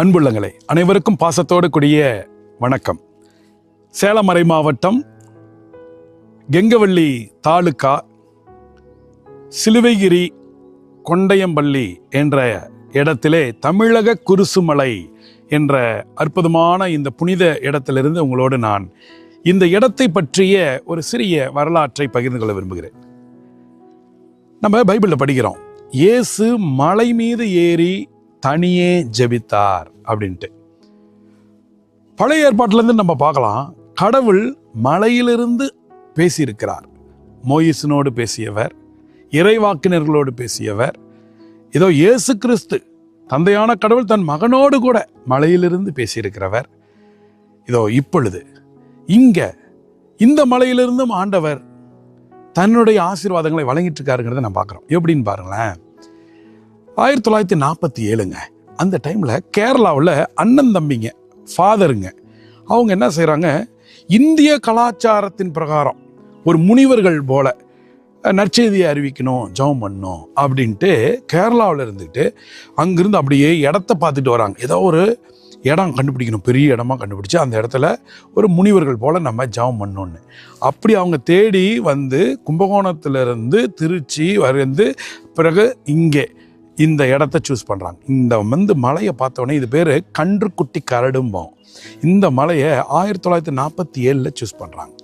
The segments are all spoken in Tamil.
அன்புள்ளங்களே, அனைவருக்கும் பாசத்தோடு கூடிய வணக்கம். சேலம் மறை மாவட்டம் கெங்கவள்ளி தாலுகா சிலுவைகிரி கொண்டையம்பள்ளி என்ற இடத்திலே தமிழக குருசுமலை என்ற அற்புதமான இந்த புனித இடத்திலிருந்து உங்களோடு நான் இந்த இடத்தை பற்றிய ஒரு சிறிய வரலாற்றை பகிர்ந்து கொள்ள விரும்புகிறேன். நம்ம பைபிளில் படிக்கிறோம், இயேசு மலை மீது ஏறி தனியே ஜெபித்தார் அப்படின்ட்டு. பழைய ஏற்பாட்டிலேருந்து நம்ம பார்க்கலாம், கடவுள் மலையிலிருந்து பேசியிருக்கிறார். மோயிசனோடு பேசியவர், இறைவாக்கினர்களோடு பேசியவர். இதோ இயேசு கிறிஸ்து தந்தையான கடவுள் தன் மகனோடு கூட மலையிலிருந்து பேசியிருக்கிறவர். இதோ இப்பொழுது இங்க இந்த மலையிலிருந்தும் ஆண்டவர் தன்னுடைய ஆசீர்வாதங்களை வழங்கிட்டு இருக்காருங்கிறத நான் பார்க்குறோம். எப்படின்னு பாருங்களேன், 1947ங்க அந்த டைமில் கேரளாவில் அண்ணன் தம்பிங்க ஃபாதருங்க அவங்க என்ன செய்கிறாங்க, இந்திய கலாச்சாரத்தின் பிரகாரம் ஒரு முனிவர்கள் போல நற்செய்தியை அறிவிக்கணும், ஜெபம் பண்ணணும் அப்படின்ட்டு கேரளாவில் இருந்துக்கிட்டு அங்கிருந்து அப்படியே இடத்த பார்த்துட்டு வராங்க. ஏதோ ஒரு இடம் கண்டுபிடிக்கணும், பெரிய இடமா கண்டுபிடிச்சி அந்த இடத்துல ஒரு முனிவர்கள் போல் நம்ம ஜெபம் பண்ணோன்னு அப்படி அவங்க தேடி வந்து கும்பகோணத்திலிருந்து திருச்சி வந்து பிறகு இங்கே இந்த இடத்த சூஸ் பண்ணுறாங்க. இந்த வந்து மலையை பார்த்தோன்னே இது பேர் கன்றுக்குட்டி கரடும்போம். இந்த மலையை 1947 சூஸ் பண்ணுறாங்க.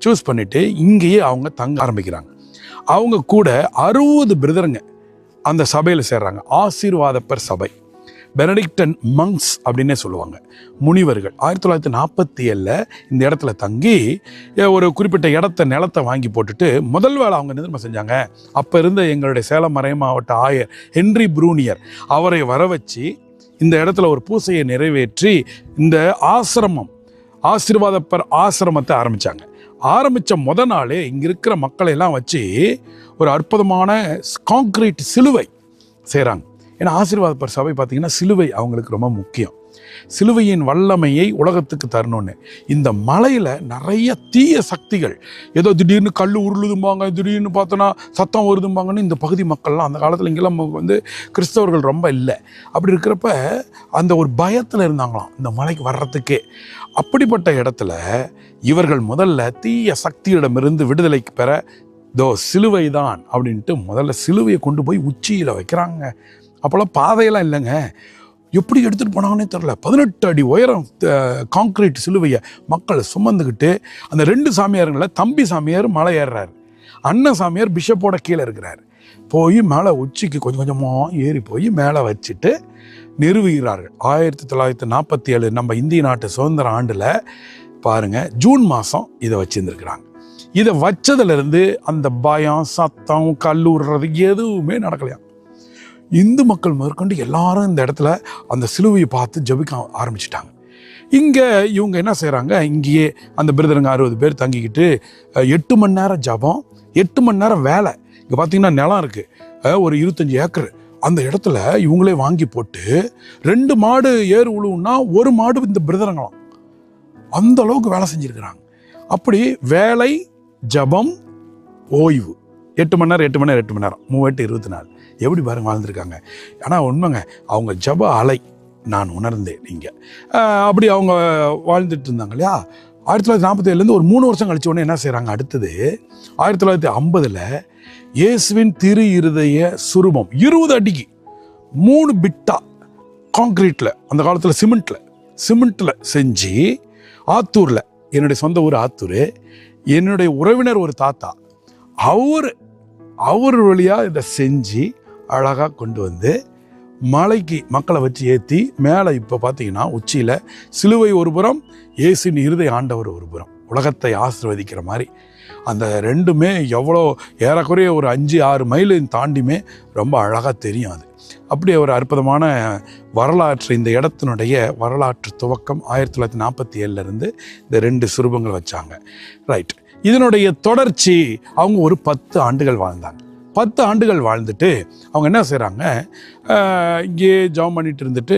சூஸ் பண்ணிவிட்டு இங்கேயே அவங்க தங்க ஆரம்பிக்கிறாங்க. அவங்க கூட 60 பிரதருங்க அந்த சபையில் சேர்றாங்க. ஆசீர்வாதப்பர் சபை, பெனடிக்டன் மங்க்ஸ் அப்படின்னே சொல்லுவாங்க, முனிவர்கள். 1947 இந்த இடத்துல தங்கி ஒரு குறிப்பிட்ட நிலத்தை வாங்கி போட்டுட்டு முதல் வேளை அவங்க என்ன செஞ்சாங்க, அப்போ இருந்த எங்களுடைய சேலம் மறை மாவட்ட ஆயர் ஹென்றி ப்ரூனியர் அவரை வர வச்சு இந்த இடத்துல ஒரு பூசையை நிறைவேற்றி இந்த ஆசிரமம், ஆசீர்வாதப்பர் ஆசிரமத்தை ஆரம்பித்தாங்க. ஆரம்பித்த முத நாளே இங்கே இருக்கிற மக்களை எல்லாம் வச்சு ஒரு அற்புதமான கான்கிரீட் சிலுவை செய்கிறாங்க. ஏன்னா ஆசீர்வாதப்பர் சபை பார்த்திங்கன்னா சிலுவை அவங்களுக்கு ரொம்ப முக்கியம். சிலுவையின் வல்லமையை உலகத்துக்கு தரணும்னு இந்த மலையில் நிறைய தீய சக்திகள், ஏதோ திடீர்னு கல் உருளுதும்பாங்க, திடீர்னு பார்த்தோன்னா சத்தம் வருதும்பாங்கன்னு இந்த பகுதி மக்கள்லாம் அந்த காலத்தில் இங்கெல்லாம் வந்து கிறிஸ்தவர்கள் ரொம்ப இல்லை. அப்படி இருக்கிறப்ப அந்த ஒரு பயத்தில் இருந்தாங்களாம் இந்த மலைக்கு வர்றதுக்கே. அப்படிப்பட்ட இடத்துல இவர்கள் முதல்ல தீய சக்தியிடமிருந்து விடுதலைக்கு பெற சிலுவை தான் அப்படின்ட்டு முதல்ல சிலுவையை கொண்டு போய் உச்சியில் வைக்கிறாங்க. அப்போல்லாம் பாதையெல்லாம் இல்லைங்க, எப்படி எடுத்துகிட்டு போனாங்கன்னே தெரில. 18 அடி உயரம் கான்கிரீட் சிலுவையை மக்கள் சுமந்துக்கிட்டு அந்த 2 சாமியாருங்கள, தம்பி சாமியார் மலை ஏறுறாரு, அண்ணன் சாமியார் பிஷப்போட கீழே இருக்கிறார். போய் மேலே உச்சிக்கு கொஞ்சம் கொஞ்சமாக ஏறி போய் மேலே வச்சுட்டு நிறுவுகிறார்கள். 1947 நம்ம இந்திய நாட்டு சுதந்திர ஆண்டில் பாருங்கள், ஜூன் மாதம் இதை வச்சுருந்துருக்குறாங்க. இதை வச்சதுலேருந்து அந்த பயம், சத்தம், கல்லூர்றது எதுவுமே நடக்கலையாம். இந்து மக்கள் முதற்கொண்டு எல்லாரும் இந்த இடத்துல அந்த சிலுவையை பார்த்து ஜெபிக்க ஆரம்பிச்சிட்டாங்க. இங்கே இவங்க என்ன செய்கிறாங்க, இங்கேயே அந்த பிரதருங்க 60 பேர் தங்கிக்கிட்டு 8 மணி நேரம் ஜபம், 8 மணி நேரம் வேலை. இங்கே பார்த்தீங்கன்னா நிலம் இருக்குது, ஒரு 25 ஏக்கர். அந்த இடத்துல இவங்களே வாங்கி போட்டு 2 மாடு ஏறு உழுவுன்னா 1 மாடு இந்த பிரதருங்களாம். அந்த அளவுக்கு வேலை செஞ்சுருக்கிறாங்க. அப்படி வேலை, ஜபம், ஓய்வு, 8 மணி நேரம் 8 மணி நேரம் 8 மணி நேரம் 3 24 எப்படி பாருங்க வாழ்ந்துருக்காங்க. ஆனால் உண்மைங்க, அவங்க ஜப அலை நான் உணர்ந்தேன். நீங்கள் அப்படி அவங்க வாழ்ந்துட்டு இருந்தாங்க இல்லையா. 1947 ஒரு 3 வருஷம் கழிச்ச உடனே என்ன செய்கிறாங்க, அடுத்தது 1950 இயேசுவின் திரு இருதய சுரூபம் 20 அடிக்கு 3 பிட்டா கான்கிரீட்டில், அந்த காலத்தில் சிமெண்ட்டில் செஞ்சு ஆத்தூரில், என்னுடைய சொந்த ஊர் ஆத்தூர், என்னுடைய உறவினர் ஒரு தாத்தா, அவர் வழியாக இதை செஞ்சு அழகாக கொண்டு வந்து மலைக்கு மக்களை வச்சு ஏற்றி மேலே இப்போ பார்த்தீங்கன்னா உச்சியில் சிலுவை ஒரு புறம், இயேசுவின் இருதய ஆண்டவர் ஒரு புறம், உலகத்தை ஆசீர்வதிக்கிற மாதிரி. அந்த ரெண்டுமே எவ்வளோ ஏறக்குறைய ஒரு 5-6 மைல் தாண்டியுமே ரொம்ப அழகாக தெரியும். அது அப்படி ஒரு அற்புதமான வரலாற்று, இந்த இடத்தினுடைய வரலாற்று துவக்கம் 1947 இந்த 2 சுரூபங்கள் வச்சாங்க. ரைட். இதனுடைய தொடர்ச்சி அவங்க ஒரு 10 ஆண்டுகள் வாழ்ந்தாங்க. 10 ஆண்டுகள் வாழ்ந்துட்டு அவங்க என்ன செய்கிறாங்க, இங்கே ஜாம் பண்ணிட்டு இருந்துட்டு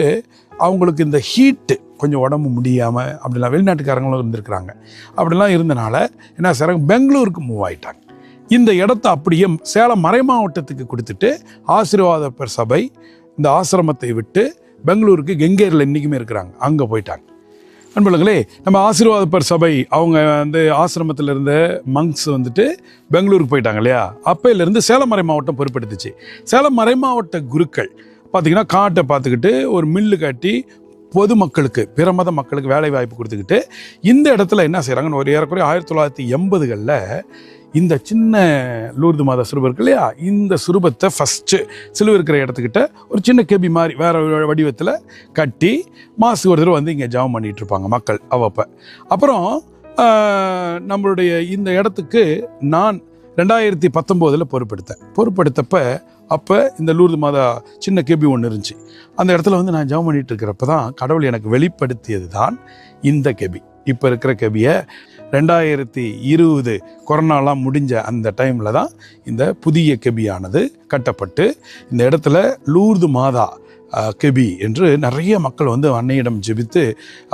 அவங்களுக்கு இந்த ஹீட்டு கொஞ்சம் உடம்பு முடியாமல் அப்படிலாம் வெளிநாட்டுக்காரங்களும் இருந்திருக்கிறாங்க. அப்படிலாம் இருந்தனால என்ன செய்கிறாங்க, பெங்களூருக்கு மூவ் ஆகிட்டாங்க. இந்த இடத்த அப்படியே சேலம் மறை மாவட்டத்துக்கு கொடுத்துட்டு ஆசீர்வாதப்பர் சபை இந்த ஆசிரமத்தை விட்டு பெங்களூருக்கு கெங்கேரியில் இன்றைக்குமே இருக்கிறாங்க, அங்கே போயிட்டாங்க. அன்புகளே, நம்ம ஆசீர்வாதப்பர் சபை அவங்க வந்து ஆசிரமத்தில் இருந்த மங்ஸ் வந்துட்டு பெங்களூருக்கு போயிட்டாங்க இல்லையா, அப்பையிலேருந்து சேலம் மறை மாவட்டம் பொறுப்பெடுத்துச்சு. சேலம் மறை மாவட்ட குருக்கள் பார்த்திங்கன்னா காட்டை பார்த்துக்கிட்டு ஒரு மில்லு கட்டி பொதுமக்களுக்கு, பிற மத மக்களுக்கு வேலை வாய்ப்பு கொடுத்துக்கிட்டு இந்த இடத்துல என்ன செய்கிறாங்கன்னு ஒரு ஏறக்குறைய 1980களில் இந்த சின்ன லூர்து மாதா சுரூபம் இருக்கு இல்லையா, இந்த சுரூபத்தை ஃபஸ்ட்டு சிலுவை இருக்கிற இடத்துக்கிட்ட ஒரு சின்ன கெபி மாதிரி வேறு வடிவத்தில் கட்டி மாதத்துக்கு ஒரு தடவை வந்து இங்கே ஜெபம் பண்ணிகிட்டு இருப்பாங்க மக்கள் அவ்வப்போ. அப்புறம் நம்மளுடைய இந்த இடத்துக்கு நான் 2019 பொறுப்பெடுத்தப்ப அப்போ இந்த லூர்து மாதா சின்ன கெபி ஒன்று இருந்துச்சு. அந்த இடத்துல வந்து நான் ஜெபம் பண்ணிட்டு இருக்கிறப்ப தான் கடவுள் எனக்கு வெளிப்படுத்தியது தான் இந்த கெபி. இப்போ இருக்கிற கெபியை 2020 கொரோனாலாம் முடிஞ்ச அந்த டைமில் தான் இந்த புதிய கெபியானது கட்டப்பட்டு இந்த இடத்துல லூர்து மாதா கெபி என்று நிறைய மக்கள் வந்து அன்னையிடம் ஜெபித்து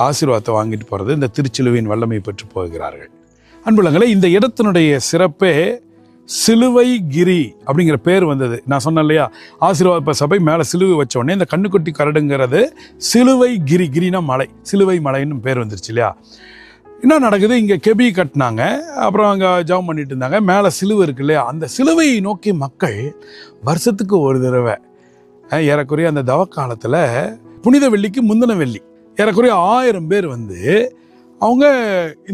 ஆசீர்வாதத்தை வாங்கிட்டு போகிறது, இந்த திருச்சிலுவையின் வல்லமை பெற்று போகிறார்கள். அன்புள்ளங்களே, இந்த இடத்தினுடைய சிறப்பே சிலுவை கிரி அப்படிங்கிற பேர் வந்தது. நான் சொன்னேன் இல்லையா, ஆசீர்வாத சபை மேலே சிலுவை வச்ச உடனே இந்த கண்ணுக்குட்டி கரடுங்கிறது சிலுவை கிரி, கிரினா மலை, சிலுவை மலைன்னு பேர் வந்துருச்சு இல்லையா. என்ன நடக்குது, இங்கே கெபி கட்டினாங்க, அப்புறம் அங்கே ஜெபம் பண்ணிட்டு இருந்தாங்க, மேலே சிலுவை இருக்கு இல்லையா, அந்த சிலுவையை நோக்கி மக்கள் வருஷத்துக்கு ஒரு தடவை ஏறக்குறைய அந்த தவக்காலத்தில் புனித வெள்ளிக்கு முந்தின வெள்ளி ஏறக்குறைய 1000 பேர் வந்து அவங்க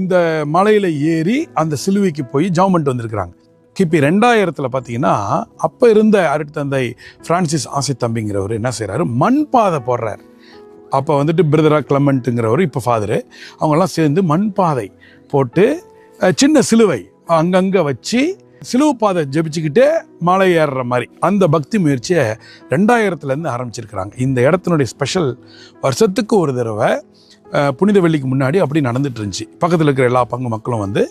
இந்த மலையில் ஏறி அந்த சிலுவைக்கு போய் ஜெபம் பண்ணிட்டு வந்திருக்கிறாங்க. கிபி 2000 பார்த்தீங்கன்னா அப்போ இருந்த அருட்தந்தை பிரான்சிஸ் ஆசை தம்பிங்கிறவர் என்ன செய்கிறாரு, மண் பாதை போடுறார். அப்போ வந்துட்டு பிரதரா கிளமெண்ட்டுங்கிறவர் இப்போ ஃபாதரு, அவங்கெல்லாம் சேர்ந்து மண் பாதை போட்டு சின்ன சிலுவை அங்கங்கே வச்சு சிலுவை பாதை ஜபிச்சுக்கிட்டே மலை ஏறுற மாதிரி அந்த பக்தி முயற்சியை 2000 ஆரம்பிச்சிருக்கிறாங்க. இந்த இடத்தினுடைய ஸ்பெஷல் வருஷத்துக்கு ஒரு தடவை புனித வெள்ளிக்கு முன்னாடி அப்படி நடந்துட்டு இருந்துச்சு. பக்கத்தில் இருக்கிற எல்லா பங்கு மக்களும் வந்து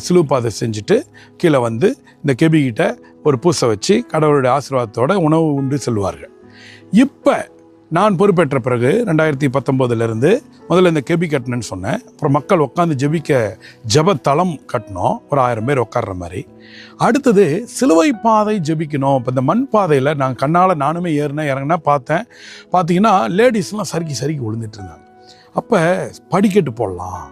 சிலுவை பாதை செஞ்சுட்டு கீழே வந்து இந்த கெபிகிட்ட ஒரு பூசை வச்சு கடவுளுடைய ஆசீர்வாதத்தோட உணவு உண்டு செல்வார்கள். இப்போ நான் பொறுப்பேற்ற பிறகு 2019 முதல்ல இந்த கெபி கட்டினேன்னு சொன்னேன். அப்புறம் மக்கள் உட்காந்து ஜெபிக்க ஜபத்தளம் கட்டினோம், ஒரு 1000 பேர் உட்கார்ற மாதிரி. அடுத்தது சிலுவை பாதை ஜெபிக்கணும். இப்போ இந்த மண் பாதையில் நான் கண்ணால் நானுமே ஏறினேன், இறங்கினா பார்த்தீங்கன்னா லேடிஸ்லாம் சறுக்கி விழுந்துட்டு இருந்தாங்க. அப்போ படிக்கட்டு போடலாம்,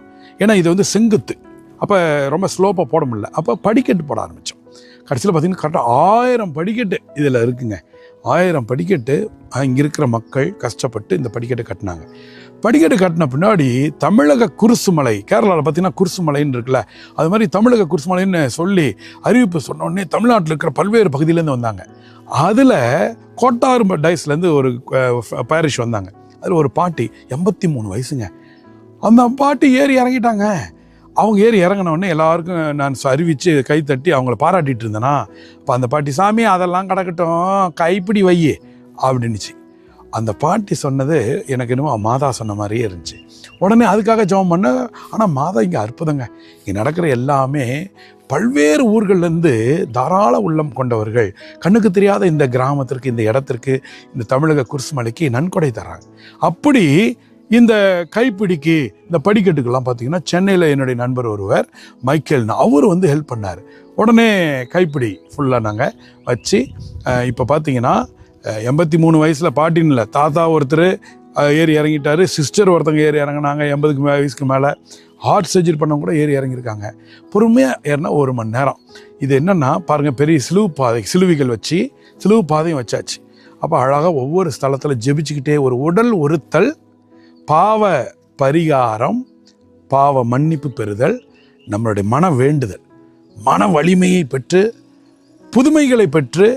ஏன்னா இது வந்து செங்குத்து, அப்போ ரொம்ப ஸ்லோப்பாக போட முடியல. அப்போ படிக்கட்டு போட ஆரம்பித்தோம். கடைசியில் பார்த்திங்கன்னா கரெக்டாக 1000 படிக்கட்டு இதில் இருக்குங்க. 1000 படிக்கட்டு இங்கே இருக்கிற மக்கள் கஷ்டப்பட்டு இந்த படிக்கட்டு கட்டினாங்க. படிக்கட்டு கட்டின பின்னாடி தமிழக குருசுமலை, கேரளாவில் பார்த்திங்கன்னா குருசுமலைன்னு இருக்குல்ல, அது மாதிரி தமிழக குருசுமலைன்னு சொல்லி அறிவிப்பு சொன்ன உடனே தமிழ்நாட்டில் இருக்கிற பல்வேறு பகுதியிலேருந்து வந்தாங்க. அதில் கோட்டாறு டைஸ்லேருந்து ஒரு பாரிஷ் வந்தாங்க. அதில் ஒரு பாட்டி 83 வயசுங்க. அந்த பாட்டி ஏறி இறங்கிட்டாங்க. அவங்க ஏறி இறங்கினோடனே எல்லாருக்கும் நான் அறிவித்து கை தட்டி அவங்கள பாராட்டிகிட்டு இருந்தேன்னா, இப்போ அந்த பாட்டி, சாமி அதெல்லாம் கிடக்கட்டும், கைப்பிடி வை அப்படின்னுச்சு. அந்த பாட்டி சொன்னது எனக்கு என்னமோ மாதா சொன்ன மாதிரியே இருந்துச்சு. உடனே அதுக்காக ஜெபம் பண்ண. ஆனால் மாதா இங்கே அற்புதங்க. இங்கே நடக்கிற எல்லாமே பல்வேறு ஊர்கள்லேருந்து தாராள உள்ளம் கொண்டவர்கள் கண்ணுக்கு தெரியாத இந்த கிராமத்திற்கு, இந்த இடத்திற்கு, இந்த தமிழக குருசுமலைக்கு நன்கொடை தராங்க. அப்படி இந்த கைப்பிடிக்கு, இந்த படிக்கட்டுக்கெல்லாம் பார்த்தீங்கன்னா சென்னையில் என்னுடைய நண்பர் ஒருவர் மைக்கேல்னு அவர் வந்து ஹெல்ப் பண்ணார். உடனே கைப்பிடி ஃபுல்லாக நாங்கள் வச்சு இப்போ பார்த்தீங்கன்னா 83 வயசில் பாட்டின்னு இல்லை, தாத்தா ஒருத்தர் ஏறி இறங்கிட்டார், சிஸ்டர் ஒருத்தங்க ஏறி இறங்கினாங்க 80 வயசுக்கு மேலே, ஹார்ட் சர்ஜரி பண்ணவங்க கூட ஏறி இறங்கியிருக்காங்க. பொறுமையாக ஏறினா 1 மணி நேரம். இது என்னென்னா பாருங்கள், பெரிய சிலுவைகள் வச்சு சிலுவை பாதையும் வச்சாச்சு. அப்போ அழகாக ஒவ்வொரு ஸ்தலத்தில் ஜெபிச்சுக்கிட்டே ஒரு உடல் ஒருத்தல், பாவ பரிகாரம், பாவ மன்னிப்பு பெறுதல், நம்மளுடைய மன வேண்டுதல், மன வலிமையை பெற்று புதுமைகளை பெற்று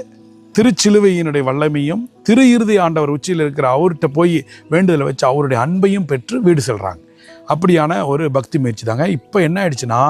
திருச்சிலுவையினுடைய வல்லமையும் திரு இறுதி ஆண்டவர் உச்சியில் இருக்கிற அவர்கிட்ட போய் வேண்டுதலை வச்சு அவருடைய அன்பையும் பெற்று வீடு செல்கிறாங்க. அப்படியான ஒரு பக்தி முயற்சி தாங்க. இப்போ என்ன ஆயிடுச்சுன்னா,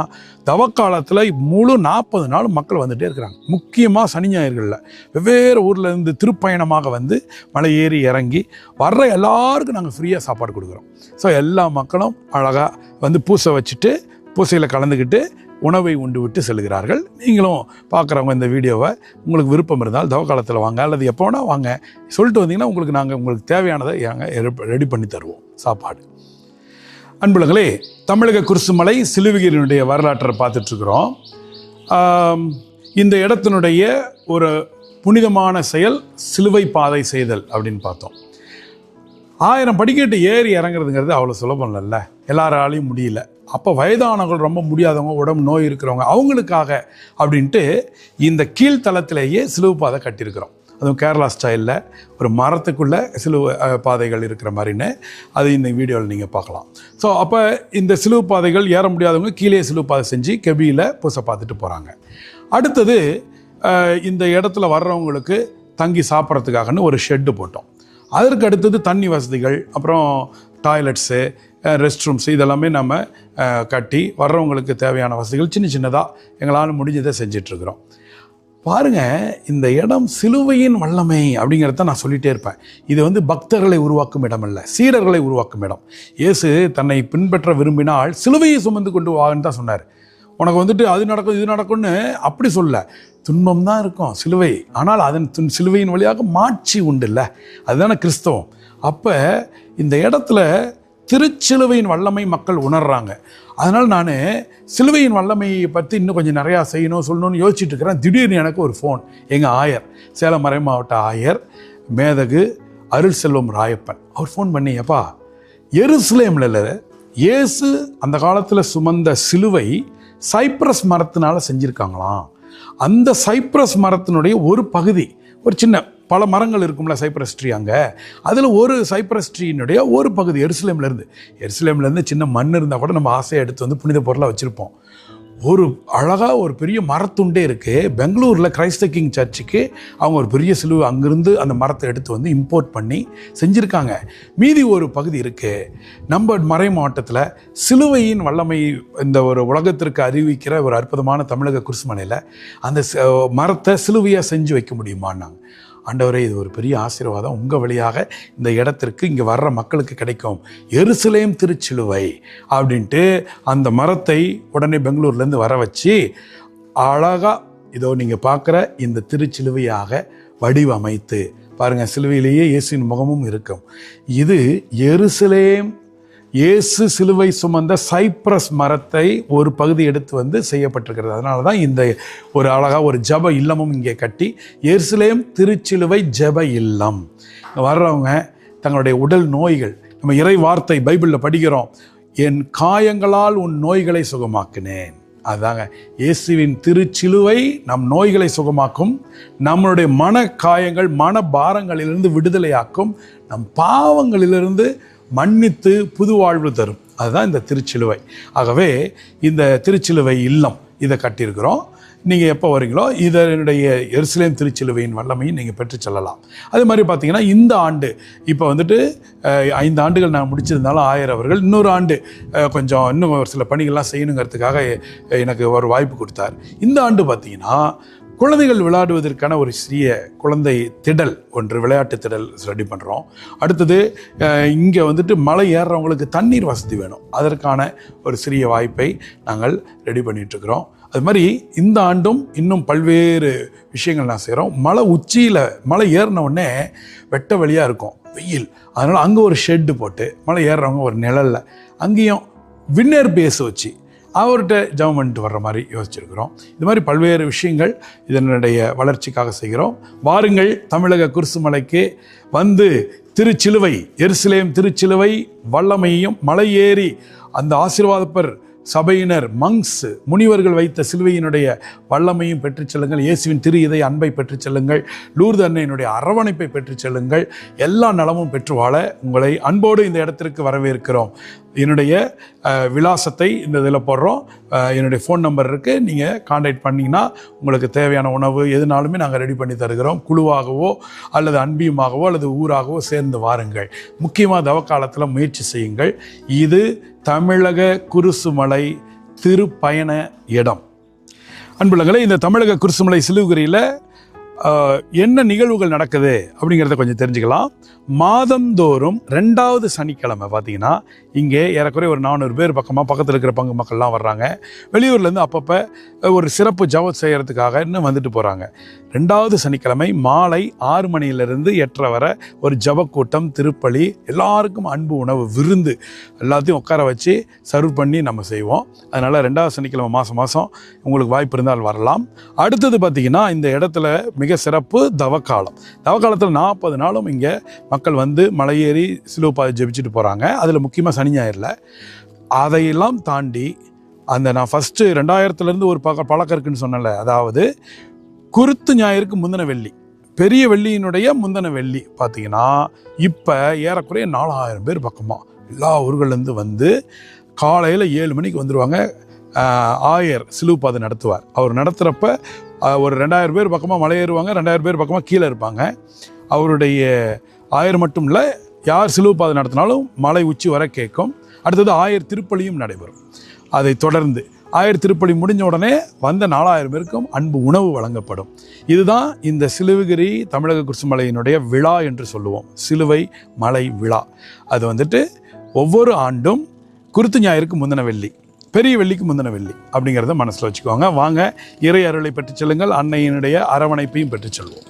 தவக்காலத்தில் முழு 40 நாள் மக்கள் வந்துகிட்டே இருக்கிறாங்க. முக்கியமாக சனி ஞாயிறுகளில் வெவ்வேறு ஊரில் இருந்து திருப்பயணமாக வந்து மலை ஏறி இறங்கி வர்ற எல்லாருக்கும் நாங்கள் ஃப்ரீயாக சாப்பாடு கொடுக்குறோம். ஸோ எல்லா மக்களும் அழகாக வந்து பூசை வச்சுட்டு பூசையில் கலந்துக்கிட்டு உணவை உண்டு விட்டு செல்கிறார்கள். நீங்களும் பார்க்குறவங்க இந்த வீடியோவை உங்களுக்கு விருப்பம் இருந்தால் தவக்காலத்தில் வாங்க, அல்லது எப்போ வேணால் வாங்க, சொல்லிட்டு வந்தீங்கன்னா உங்களுக்கு தேவையானதை நாங்கள் ரெடி பண்ணி தருவோம் சாப்பாடு. அன்புலங்களே, தமிழக குருசுமலை சிலுவையினுடைய வரலாற்றை பார்த்துட்ருக்குறோம். இந்த இடத்தினுடைய ஒரு புனிதமான செயல் சிலுவை பாதை செய்தல் அப்படின்னு பார்த்தோம். 1000 படிக்கட்டு ஏறி இறங்குறதுங்கிறது அவ்வளோ சுலபம் இல்லைல்ல, எல்லாராலையும் முடியல. அப்போ வயதானவர்கள், ரொம்ப முடியாதவங்க, உடம்பு நோய் இருக்கிறவங்க, அவங்களுக்காக அப்படின்ட்டு இந்த கீழ்த்தளத்திலேயே சிலுவை பாதை கட்டியிருக்கிறோம். அதுவும் கேரளா ஸ்டைலில் ஒரு மரத்துக்குள்ளே சிலுவை பாதைகள் இருக்கிற மாதிரின்னு அது இந்த வீடியோவில் நீங்கள் பார்க்கலாம். ஸோ அப்போ இந்த சிலுவை பாதைகள் ஏற முடியாதவங்க கீழே சிலுவை பாதை செஞ்சு கெபியில் பூசை பார்த்துட்டு போகிறாங்க. அடுத்தது இந்த இடத்துல வர்றவங்களுக்கு தங்கி சாப்பிட்றதுக்காகன்னு ஒரு ஷெட்டு போட்டோம். அதற்கு அடுத்தது தண்ணி வசதிகள், அப்புறம் டாய்லெட்ஸு, ரெஸ்ட் ரூம்ஸு, இதெல்லாமே நம்ம கட்டி வர்றவங்களுக்கு தேவையான வசதிகள் சின்ன சின்னதாக எங்களால் முடிஞ்சதை செஞ்சிட்ருக்குறோம். பாருங்கள், இந்த இடம் சிலுவையின் வல்லமை அப்படிங்கிறத நான் சொல்லிகிட்டே இருப்பேன். இது பக்தர்களை உருவாக்கும் இடம் அல்ல, சீடர்களை உருவாக்கும் இடம். இயேசு தன்னை பின்பற்ற விரும்பினால் சிலுவையை சுமந்து கொண்டு வான்னு தான் சொன்னார். உனக்கு அது நடக்கும் இது நடக்கும்னு அப்படி சொல்ல, துன்பம் தான் இருக்கும் சிலுவை, ஆனால் அதன் சிலுவையின் வழியாக மாட்சி உண்டு இல்லை, அதுதானே கிறிஸ்தவம். அப்போ இந்த இடத்துல திருச்சிலுவையின் வல்லமை மக்கள் உணர்றாங்க. அதனால் நான் சிலுவையின் வல்லமையை பற்றி இன்னும் கொஞ்சம் நிறையா சொல்லணும்னு யோசிச்சுட்டு இருக்கிறேன். திடீர்னு எனக்கு ஒரு ஃபோன். எங்கள் ஆயர், சேலம் மறை மாவட்ட ஆயர் மேதகு அருள் செல்வம் ராயப்பன், அவர் ஃபோன் பண்ணி, அப்பா எருசலேமில் இயேசு அந்த காலத்தில் சுமந்த சிலுவை சைப்ரஸ் மரத்தினால செஞ்சுருக்காங்களாம். அந்த சைப்ரஸ் மரத்தினுடைய ஒரு பகுதி, ஒரு சின்ன பல மரங்கள் இருக்கும்ல சைப்ரஸ் ட்ரீ, அங்கே அதில் ஒரு சைப்ரஸ் ட்ரீனுடைய ஒரு பகுதி எருசலேம்லேருந்து சின்ன மண் இருந்தால் கூட நம்ம ஆசையை எடுத்து புனித பொருளாக வச்சுருப்போம். ஒரு அழகாக ஒரு பெரிய மரத்துண்டே இருக்குது. பெங்களூரில் கிரைஸ்த கிங் சர்ச்சுக்கு அவங்க ஒரு பெரிய சிலுவை அங்கேருந்து அந்த மரத்தை எடுத்து இம்போர்ட் பண்ணி செஞ்சுருக்காங்க. மீதி ஒரு பகுதி இருக்குது நம்ம மறை மாவட்டத்தில். சிலுவையின் வல்லமை இந்த ஒரு உலகத்திற்கு அறிவிக்கிற ஒரு அற்புதமான தமிழக குருசுமலையில் அந்த மரத்தை சிலுவையாக செஞ்சு வைக்க முடியுமான்னாங்க. ஆண்டவரே, இது ஒரு பெரிய ஆசீர்வாதம், உங்கள் வழியாக இந்த இடத்திற்கு இங்கே வர்ற மக்களுக்கு கிடைக்கும், எருசலேம் திருச்சிலுவை அப்படின்ட்டு அந்த மரத்தை உடனே பெங்களூர்லேருந்து வர வச்சு அழகாக இதோ நீங்கள் பார்க்குற இந்த திருச்சிலுவையாக வடிவமைத்து பாருங்கள். சிலுவையிலேயே இயேசுவின் முகமும் இருக்கும். இது எருசலேம் இயேசு சிலுவை சுமந்த சைப்ரஸ் மரத்தை ஒரு பகுதி எடுத்து செய்யப்பட்டிருக்கிறது. அதனால தான் இந்த ஒரு அழகாக ஒரு ஜப இல்லமும் இங்கே கட்டி எருசலேம் திருச்சிலுவை ஜப இல்லம். வர்றவங்க தங்களுடைய உடல் நோய்கள், நம்ம இறை வார்த்தை பைபிளில் படிக்கிறோம், என் காயங்களால் உன் நோய்களை சுகமாக்கினேன். அதாங்க இயேசுவின் திருச்சிலுவை நம் நோய்களை சுகமாக்கும், நம்மளுடைய மன காயங்கள் மன பாரங்களிலிருந்து விடுதலையாக்கும், நம் பாவங்களிலிருந்து மன்னித்து புது வாழ்வு தரும். அதுதான் இந்த திருச்சிலுவை. ஆகவே இந்த திருச்சிலுவை இல்லம் இதை கட்டியிருக்கிறோம். நீங்கள் எப்போ வரீங்களோ இதனுடைய எருசலேம் திருச்சிலுவையின் வல்லமையும் நீங்கள் பெற்று செல்லலாம். அதே மாதிரி பார்த்தீங்கன்னா இந்த ஆண்டு இப்போ 5 ஆண்டுகள் நான் முடிச்சிருந்தாலும் ஆயர் அவர்கள் இன்னொரு ஆண்டு இன்னும் ஒரு சில பணிகள்லாம் செய்யணுங்கிறதுக்காக எனக்கு ஒரு வாய்ப்பு கொடுத்தார். இந்த ஆண்டு பார்த்தீங்கன்னா குழந்தைகள் விளையாடுவதற்கான ஒரு சிறிய குழந்தை திடல் ஒன்று, விளையாட்டு திடல் ரெடி பண்ணுறோம். அடுத்தது இங்கே மலை ஏறுறவங்களுக்கு தண்ணீர் வசதி வேணும், அதற்கான ஒரு சிறிய வாய்ப்பை நாங்கள் ரெடி பண்ணிகிட்ருக்கிறோம். அது மாதிரி இந்த ஆண்டும் இன்னும் பல்வேறு விஷயங்கள் நான் செய்கிறோம். மலை உச்சியில் மலை ஏறினவுடனே வெட்ட வெளியாக இருக்கும், வெயில். அதனால் அங்கே ஒரு ஷெட்டு போட்டு மலை ஏறுறவங்க ஒரு நிழலில் அங்கேயும் வின்னர் பேஸ் வச்சு அவர்கிட்ட ஜெபம் பண்ணிட்டு வர்ற மாதிரி யோசிச்சிருக்கிறோம். இது மாதிரி பல்வேறு விஷயங்கள் இதனுடைய வளர்ச்சிக்காக செய்கிறோம். வாருங்கள், தமிழக குருசுமலைக்கு திருச்சிலுவை எருசலேம் திருச்சிலுவை வல்லமையையும் மலை ஏறி அந்த ஆசீர்வாதப்பர் சபையினர் மங்ஸ் முனிவர்கள் வைத்த சிலுவையினுடைய வல்லமையும் பெற்றுச் செல்லுங்கள். இயேசுவின் திரு இதய அன்பை பெற்றுச் செல்லுங்கள். லூர்து அன்னையினுடைய அரவணைப்பை பெற்றுச் செல்லுங்கள். எல்லா நலமும் பெற்று வாழ உங்களை அன்போடு இந்த இடத்திற்கு வரவேற்கிறோம். என்னுடைய விலாசத்தை இந்த இதில் போடுறோம். என்னுடைய ஃபோன் நம்பர் இருக்குது, நீங்கள் கான்டாக்ட் பண்ணிங்கன்னா உங்களுக்கு தேவையான உணவு எதுனாலுமே நாங்கள் ரெடி பண்ணி தருகிறோம். குழுவாகவோ அல்லது அன்பியமாகவோ அல்லது ஊராகவோ சேர்ந்து வாருங்கள். முக்கியமாக தவக்காலத்தில் முயற்சி செய்யுங்கள். இது தமிழக குருசுமலை திருப்பயண இடம். அன்புள்ளங்களே, இந்த தமிழக குருசுமலை சிலுகுரியில் என்ன நிகழ்வுகள் நடக்குது அப்படிங்கிறத கொஞ்சம் தெரிஞ்சுக்கலாம். மாதந்தோறும் 2வது சனிக்கிழமை பார்த்தீங்கன்னா இங்கே ஏறக்குறைய ஒரு 400 பேர் பக்கத்தில் இருக்கிற பங்கு மக்கள்லாம் வர்றாங்க. வெளியூர்லேருந்து அப்பப்போ ஒரு சிறப்பு ஜபம் செய்கிறதுக்காக இன்னும் வந்துட்டு போகிறாங்க. 2வது சனிக்கிழமை மாலை 6 மணியிலிருந்து 8:30 வரை ஒரு ஜபக்கூட்டம், திருப்பலி, எல்லாருக்கும் அன்பு உணவு விருந்து எல்லாத்தையும் உட்கார வச்சு சர்வ் பண்ணி நம்ம செய்வோம். அதனால் 2வது சனிக்கிழமை மாதம் உங்களுக்கு வாய்ப்பு இருந்தால் வரலாம். அடுத்தது பார்த்திங்கன்னா இந்த இடத்துல மிக சிறப்பு தவக்காலம். தவக்காலத்தில் 40 நாளும் இங்கே மக்கள் வந்து மலையேறி சிலுவை பாதை ஜெபிச்சுட்டு போகிறாங்க. அதில் முக்கியமாக சனி ஞாயிறில். அதையெல்லாம் தாண்டி அந்த நான் ஃபஸ்ட்டு 2000 ஒரு பழக்கம் இருக்குன்னு சொன்னல, அதாவது குருத்து ஞாயிறுக்கு முந்தின வெள்ளி, பெரிய வெள்ளியினுடைய முந்தின வெள்ளி பார்த்தீங்கன்னா இப்போ ஏறக்குறைய 4000 பேர் பக்கமாக எல்லா ஊர்கள்லேருந்து வந்து காலையில் 7 மணிக்கு வந்துடுவாங்க. ஆயர் சிலுவை பாதை நடத்துவார். அவர் நடத்துகிறப்ப ஒரு 2000 பேர் பக்கமாக மலை ஏறுவாங்க, 2000 பேர் பக்கமாக கீழே இருப்பாங்க. அவருடைய ஆயர் மட்டும் இல்லை, யார் சிலுவை பாதை நடத்தினாலும் மலை உச்சி வர கேட்கும். அடுத்தது ஆயர் திருப்பலியும் நடைபெறும். அதை தொடர்ந்து ஆயர் திருப்பலி முடிஞ்ச உடனே வந்த 4000 பேருக்கும் அன்பு உணவு வழங்கப்படும். இதுதான் இந்த சிலுவகிரி தமிழக குருசுமலையினுடைய விழா என்று சொல்லுவோம், சிலுவை மலை விழா. அது வந்துட்டு ஒவ்வொரு ஆண்டும் குருத்து ஞாயிறுக்கு முந்தின வெள்ளி, பெரிய வெள்ளிக்கு முந்தின வெள்ளி அப்படிங்கிறத மனசில் வச்சுக்குவாங்க. வாங்க இறை அருளை பெற்று செல்லுங்கள், அன்னையினுடைய அரவணைப்பையும் பெற்று செல்வோம்.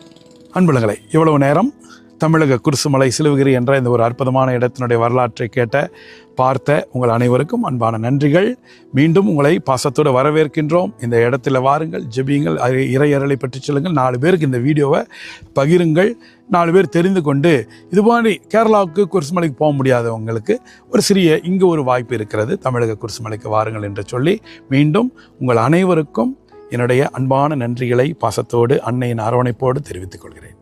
அன்புலங்களை, இவ்வளவு நேரம் தமிழக குருசுமலை சிலுவகிரி என்ற இந்த ஒரு அற்புதமான இடத்தினுடைய வரலாற்றை பார்த்த உங்கள் அனைவருக்கும் அன்பான நன்றிகள். மீண்டும் உங்களை பாசத்தோடு வரவேற்கின்றோம். இந்த இடத்துல வாருங்கள், ஜெபியுங்கள், இறை அருளை பெற்று செல்லுங்கள். 4 பேருக்கு இந்த வீடியோவை பகிருங்கள். 4 பேர் தெரிந்து கொண்டு இது மாதிரி கேரளாவுக்கு குருசுமலைக்கு போக முடியாதவங்களுக்கு ஒரு சிறிய இங்கே ஒரு வாய்ப்பு இருக்கிறது, தமிழக குருசுமலைக்கு வாருங்கள் என்று சொல்லி மீண்டும் உங்கள் அனைவருக்கும் என்னுடைய அன்பான நன்றிகளை பாசத்தோடு அன்னையின் அரவணைப்போடு தெரிவித்துக் கொள்கிறேன்.